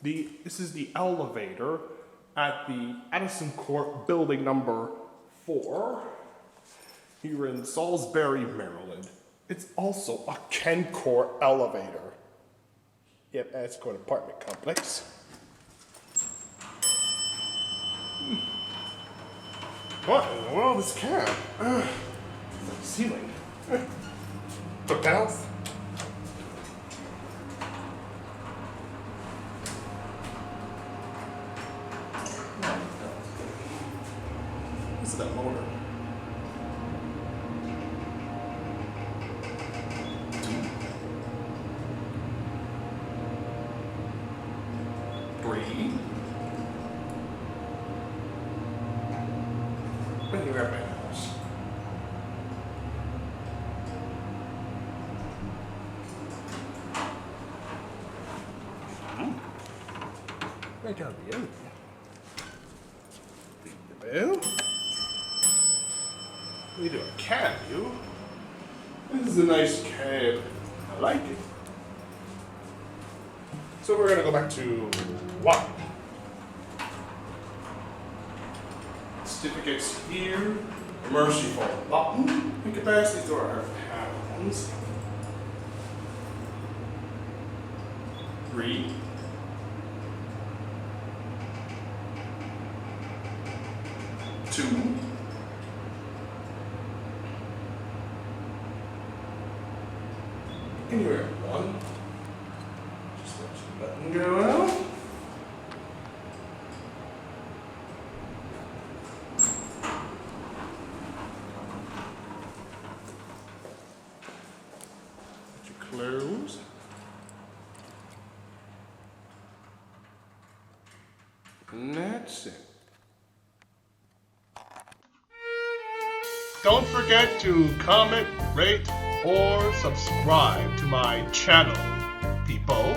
This is the elevator at the Addison Court building number 4 here in Salisbury, Maryland. It's also a Kencor elevator. Yep, Addison Court apartment complex. What in the world is cab? The ceiling. The bath. What's that motor? Three. When you're at my house. Right down the end. The bell. We do a cab view. This is a nice cab. I like it. So we're gonna go back to 1. Certificates here. Merciful button. And capacity to our pounds. 3. 2. Anywhere 1. Just let the button go out. Let you close. And that's it. Don't forget to comment, rate, or subscribe to my channel, people.